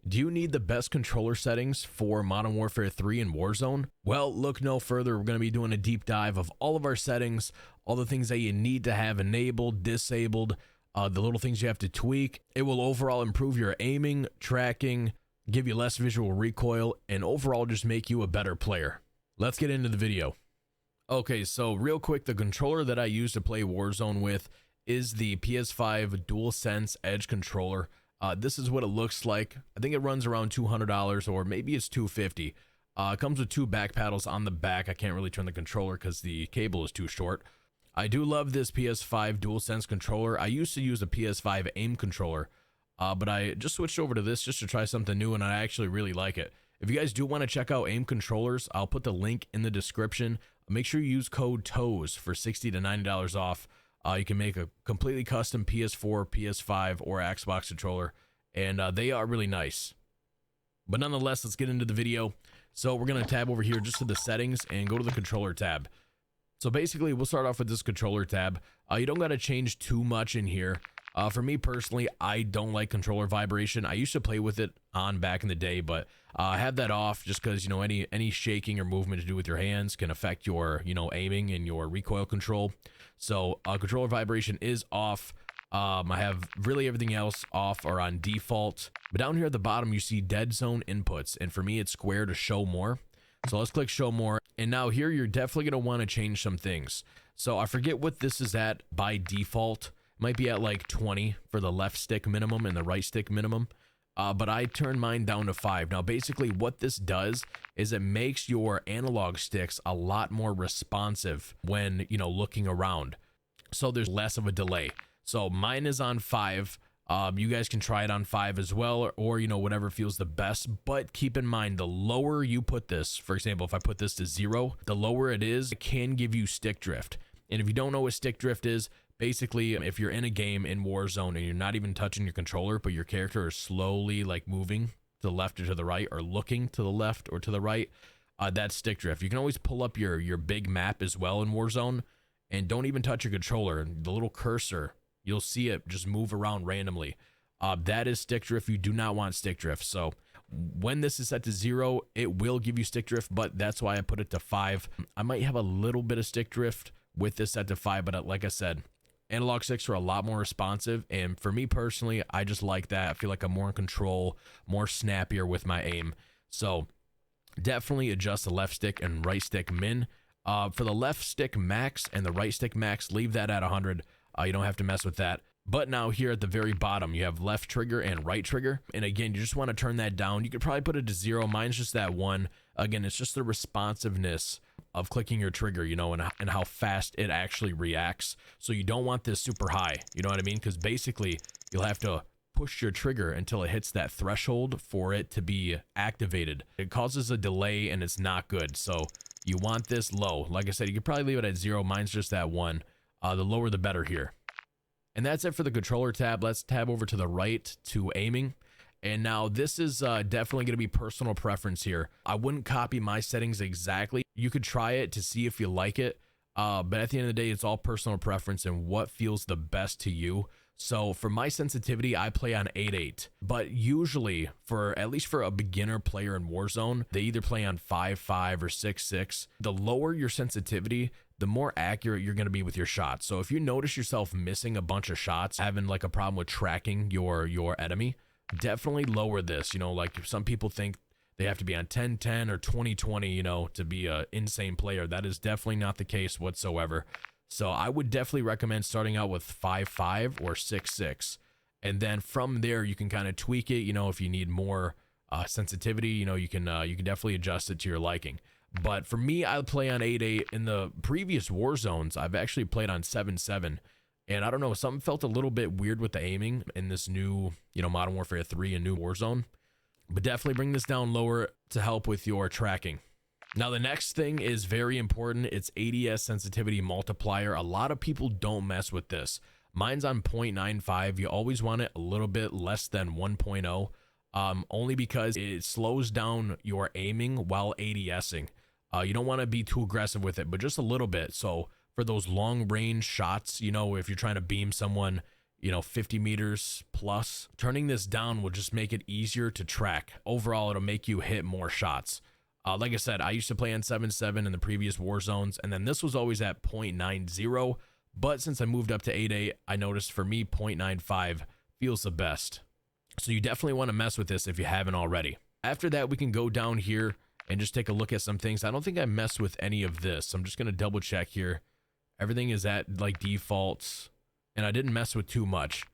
Do you need the best controller settings for Modern Warfare 3 and Warzone? Well, look no further. We're going to be doing a deep dive of all of our settings, all the things that you need to have enabled, disabled, the little things you have to tweak. It will overall improve your aiming, tracking, give you less visual recoil, and overall just make you a better player. Let's get into the video. Okay, so real quick, the controller that I use to play Warzone with is the PS5 DualSense Edge controller. This is what it looks like. I think it runs around $200 or maybe it's $250. It comes with two back paddles on the back. I can't really turn the controller because the cable is too short. I do love this PS5 DualSense controller. I used to use a PS5 aim controller, but I just switched over to this just to try something new, and I actually really like it. If you guys do want to check out aim controllers, I'll put the link in the description. Make sure you use code TOES for $60 to $90 off. You can make a completely custom PS4, PS5, or Xbox controller, and they are really nice. But nonetheless, let's get into the video. So we're going to tab over here just to the settings and go to the controller tab. So basically, we'll start off with this controller tab. You don't got to change too much in here. For me personally, I don't like controller vibration. I used to play with it on back in the day, but I have that off just because, you know, any shaking or movement to do with your hands can affect your, you know, aiming and your recoil control. So controller vibration is off. I have really everything else off or on default. But down here at the bottom, you see dead zone inputs. And for me, it's square to show more. So let's click show more. And now here, you're definitely going to want to change some things. So I forget what this is at by default. Might be at like 20 for the left stick minimum and the right stick minimum. But I turned mine down to 5. Now, basically what this does is it makes your analog sticks a lot more responsive when, you know, looking around. So there's less of a delay. So mine is on 5. You guys can try it on 5 as well, or, you know, whatever feels the best. But keep in mind, the lower you put this, for example, if I put this to 0, the lower it is, it can give you stick drift. And if you don't know what stick drift is, basically, if you're in a game in Warzone and you're not even touching your controller, but your character is slowly like moving to the left or to the right, or looking to the left or to the right, that's stick drift. You can always pull up your big map as well in Warzone, and don't even touch your controller. The little cursor, you'll see it just move around randomly. That is stick drift. You do not want stick drift. So when this is set to 0, it will give you stick drift, but that's why I put it to 5. I might have a little bit of stick drift with this set to 5, but like I said, analog sticks are a lot more responsive, and for me personally, I just like that. I feel like I'm more in control, more snappier with my aim. So definitely adjust the left stick and right stick min. For the left stick max and the right stick max, leave that at 100. You don't have to mess with that. But now here at the very bottom, you have left trigger and right trigger. And again, you just want to turn that down. You could probably put it to 0. Mine's just that 1. Again, it's just the responsiveness of clicking your trigger, you know, and how fast it actually reacts. So you don't want this super high, you know what I mean? Because basically, you'll have to push your trigger until it hits that threshold for it to be activated. It causes a delay and it's not good. So you want this low. Like I said, you could probably leave it at 0. Mine's just that 1. The lower the better here. And that's it for the controller tab. Let's tab over to the right to aiming. And now this is definitely going to be personal preference here. I wouldn't copy my settings exactly. You could try it to see if you like it. But at the end of the day, it's all personal preference and what feels the best to you. So for my sensitivity, I play on 8.8. But usually, at least for a beginner player in Warzone, they either play on 5.5 or 6.6. The lower your sensitivity, the more accurate you're going to be with your shots. So if you notice yourself missing a bunch of shots, having like a problem with tracking your enemy, definitely lower this. You know, like some people think they have to be on 10-10 or 20-20, you know, to be an insane player. That is definitely not the case whatsoever. So I would definitely recommend starting out with 5.5 or 6.6. And then from there, you can kind of tweak it. You know, if you need more sensitivity, you know, you can definitely adjust it to your liking. But for me, I play on 8.8. In the previous Warzones, I've actually played on 7.7. And I don't know, something felt a little bit weird with the aiming in this new, you know, Modern Warfare 3 and new Warzone. But definitely bring this down lower to help with your tracking. Now, the next thing is very important. It's ADS sensitivity multiplier. A lot of people don't mess with this. Mine's on 0.95. You always want it a little bit less than 1.0. Only because it slows down your aiming while ADSing. You don't want to be too aggressive with it, but just a little bit. So for those long range shots, you know, if you're trying to beam someone, 50 meters plus. Turning this down will just make it easier to track. Overall, it'll make you hit more shots. Like I said, I used to play on 7.7 in the previous war zones, and then this was always at 0.90. But since I moved up to 8.8, I noticed for me 0.95 feels the best. So you definitely want to mess with this if you haven't already. After that, we can go down here and just take a look at some things. I don't think I messed with any of this. I'm just going to double check here. Everything is at like defaults, and I didn't mess with too much.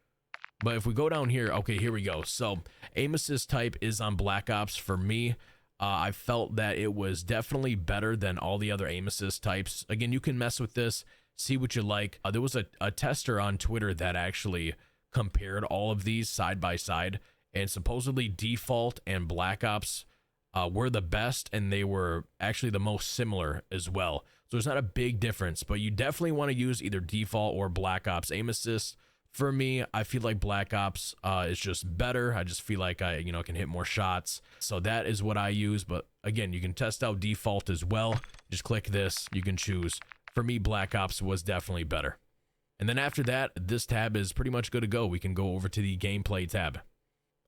But if we go down here, okay, here we go. So aim assist type is on Black Ops for me. I felt that it was definitely better than all the other aim assist types. Again, you can mess with this, see what you like. There was a tester on Twitter that actually compared all of these side by side, and supposedly default and Black Ops were the best, and they were actually the most similar as well. So there's not a big difference, but you definitely want to use either default or Black Ops aim assist. For me, I feel like Black Ops is just better. I just feel like I can hit more shots. So that is what I use. But again, you can test out default as well. Just click this, you can choose. For me, Black Ops was definitely better. And then after that, this tab is pretty much good to go. We can go over to the gameplay tab.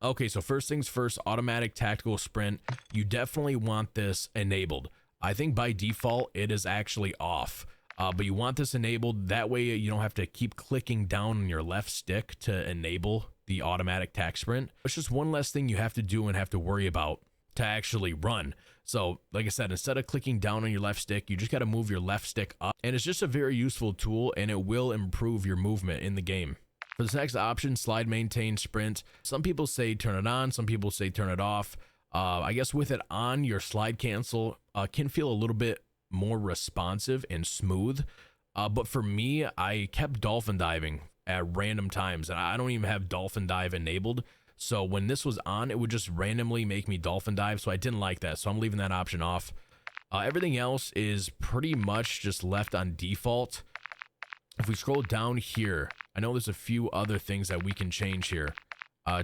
Okay, so first things first, automatic tactical sprint. You definitely want this enabled. I think by default, it is actually off. But you want this enabled. That way you don't have to keep clicking down on your left stick to enable the automatic tac sprint. It's just one less thing you have to do and have to worry about to actually run. So like I said, instead of clicking down on your left stick, you just got to move your left stick up. And it's just a very useful tool, and it will improve your movement in the game. For this next option, slide, maintain, sprint. Some people say turn it on, some people say turn it off. I guess with it on, your slide cancel can feel a little bit more responsive and smooth, but for me, I kept dolphin diving at random times, and I don't even have dolphin dive enabled. So when this was on, it would just randomly make me dolphin dive, so I didn't like that, so I'm leaving that option off. Everything else is pretty much just left on default. If we scroll down here, I know there's a few other things that we can change here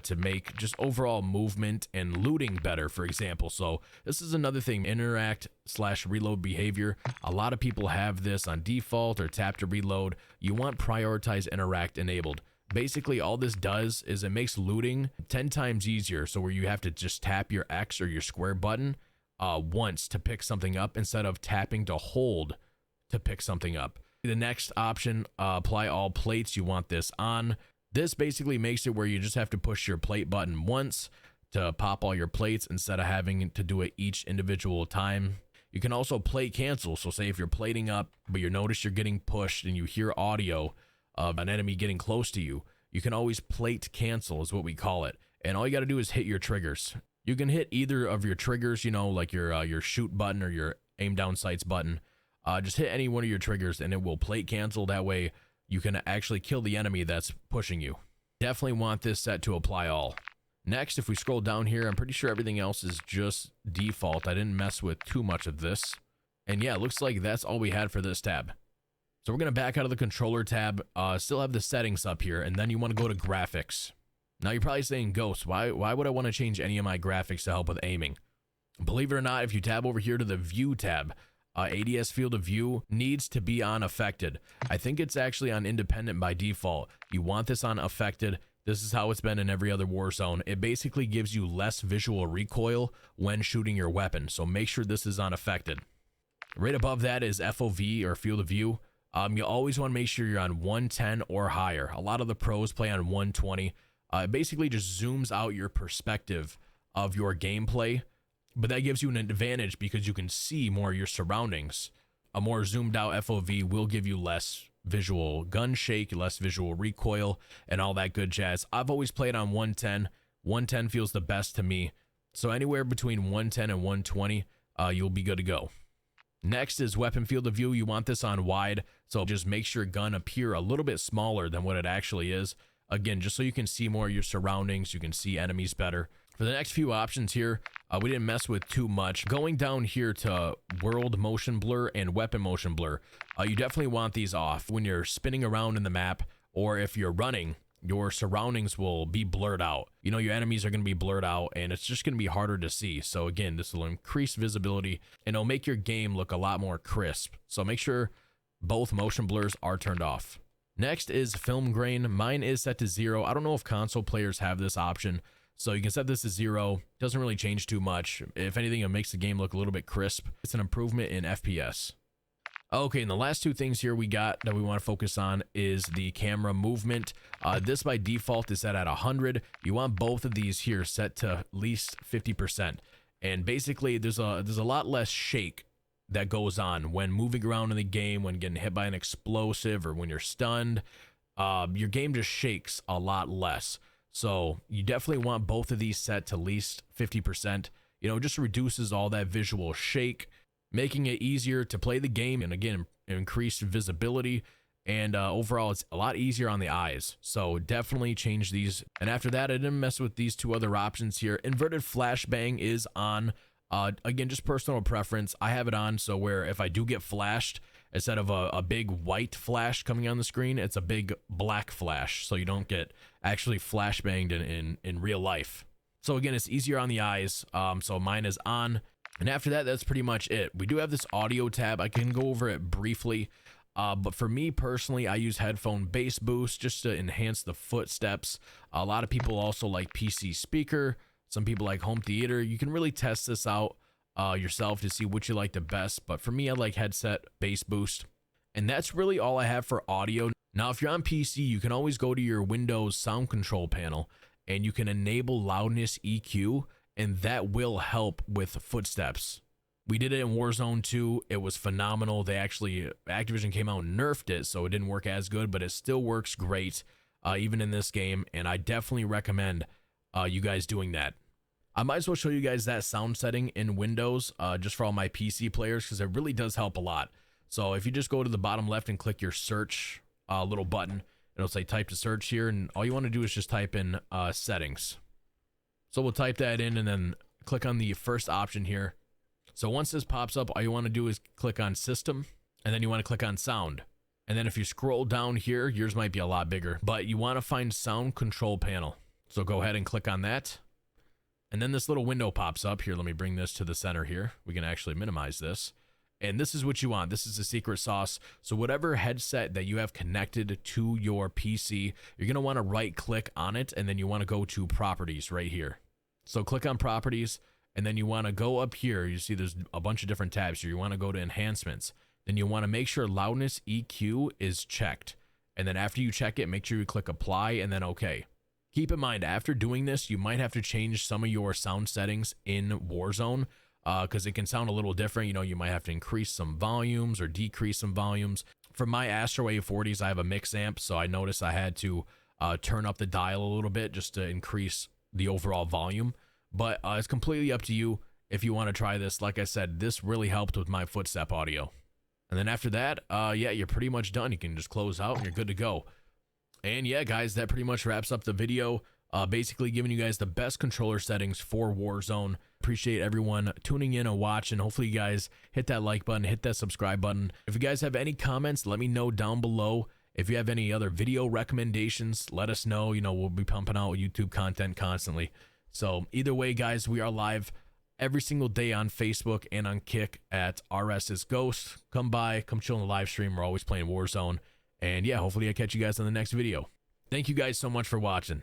to make just overall movement and looting better, for example. So this is another thing, interact/reload behavior. A lot of people have this on default or tap to reload. You want prioritize interact enabled. Basically, all this does is it makes looting 10 times easier. So where you have to just tap your X or your square button once to pick something up instead of tapping to hold to pick something up. The next option, apply all plates. You want this on. This basically makes it where you just have to push your plate button once to pop all your plates instead of having to do it each individual time. You can also plate cancel. So say if you're plating up, but you notice you're getting pushed and you hear audio of an enemy getting close to you, you can always plate cancel is what we call it. And all you got to do is hit your triggers. You can hit either of your triggers, like your shoot button or your aim down sights button. Just hit any one of your triggers and it will plate cancel. That way you can actually kill the enemy that's pushing you. Definitely want this set to apply all. Next, if we scroll down here, I'm pretty sure everything else is just default. I didn't mess with too much of this. And yeah, it looks like that's all we had for this tab. So we're going to back out of the controller tab, still have the settings up here, and then you want to go to graphics. Now you're probably saying, Ghost, why would I want to change any of my graphics to help with aiming? Believe it or not, if you tab over here to the view tab, ADS field of view needs to be on affected. I think it's actually on independent by default. You want this on affected. This is how it's been in every other Warzone. It basically gives you less visual recoil when shooting your weapon. So make sure this is on affected. Right above that is FOV or field of view. You always want to make sure you're on 110 or higher. A lot of the pros play on 120. It basically just zooms out your perspective of your gameplay. But that gives you an advantage because you can see more of your surroundings. A more zoomed out FOV will give you less visual gun shake, less visual recoil, and all that good jazz. I've always played on 110. 110 feels the best to me. So anywhere between 110 and 120, you'll be good to go. Next is weapon field of view. You want this on wide, so just makes your gun appear a little bit smaller than what it actually is. Again, just so you can see more of your surroundings, you can see enemies better. For the next few options here, we didn't mess with too much. Going down here to world motion blur and weapon motion blur, you definitely want these off. When you're spinning around in the map, or if you're running, your surroundings will be blurred out. Your enemies are going to be blurred out, and it's just going to be harder to see. So again, this will increase visibility, and it'll make your game look a lot more crisp. So make sure both motion blurs are turned off. Next is film grain. Mine is set to 0. I don't know if console players have this option. So you can set this to 0. Doesn't really change too much. If anything, it makes the game look a little bit crisp. It's an improvement in FPS. Okay, and the last two things here we got that we want to focus on is the camera movement. This by default is set at 100. You want both of these here set to at least 50%. And basically, there's a lot less shake that goes on when moving around in the game, when getting hit by an explosive, or when you're stunned. Your game just shakes a lot less. So you definitely want both of these set to at least 50%. You know, it just reduces all that visual shake, making it easier to play the game, and again, increased visibility, and overall it's a lot easier on the eyes. So definitely change these. And after that, I didn't mess with these two other options here. Inverted flashbang is on. Again, just personal preference. I have it on so where if I do get flashed, instead of a big white flash coming on the screen, it's a big black flash, so you don't get actually flashbanged in real life. So again, it's easier on the eyes, so mine is on. And after that, that's pretty much it. We do have this audio tab. I can go over it briefly, but for me personally, I use headphone bass boost just to enhance the footsteps. A lot of people also like PC speaker. Some people like home theater. You can really test this out yourself to see what you like the best. But for me, I like headset bass boost. And that's really all I have for audio. Now, if you're on PC, you can always go to your Windows sound control panel and you can enable loudness EQ, and that will help with footsteps. We did it in Warzone 2. It was phenomenal. Activision came out and nerfed it, so it didn't work as good, but it still works great even in this game. And I definitely recommend you guys doing that. I might as well show you guys that sound setting in Windows just for all my PC players, because it really does help a lot. So if you just go to the bottom left and click your search little button, it'll say type to search here, and all you want to do is just type in settings. So we'll type that in and then click on the first option here. So once this pops up, all you want to do is click on system, and then you want to click on sound. And then if you scroll down here, yours might be a lot bigger, but you want to find sound control panel. So go ahead and click on that. And then this little window pops up here. Let me bring this to the center here. We can actually minimize this. And this is what you want. This is the secret sauce. So whatever headset that you have connected to your PC, you're going to want to right click on it, and then you want to go to properties right here. So click on properties, and then you want to go up here. You see there's a bunch of different tabs here. You want to go to enhancements. Then you want to make sure loudness EQ is checked. And then after you check it, make sure you click apply and then okay. Keep in mind, after doing this, you might have to change some of your sound settings in Warzone because it can sound a little different. You know, you might have to increase some volumes or decrease some volumes. For my Astro A40s, I have a mix amp, so I noticed I had to turn up the dial a little bit just to increase the overall volume. But it's completely up to you if you want to try this. Like I said, this really helped with my footstep audio. And then after that, yeah, you're pretty much done. You can just close out and you're good to go. And yeah, guys, that pretty much wraps up the video. Basically giving you guys the best controller settings for Warzone. Appreciate everyone tuning in and watching. Hopefully you guys hit that like button, hit that subscribe button. If you guys have any comments, let me know down below. If you have any other video recommendations, let us know. You know, we'll be pumping out YouTube content constantly. So either way, guys, we are live every single day on Facebook and on Kick at RS is Ghost. Come by, come chill in the live stream. We're always playing Warzone. And yeah, hopefully I catch you guys on the next video. Thank you guys so much for watching.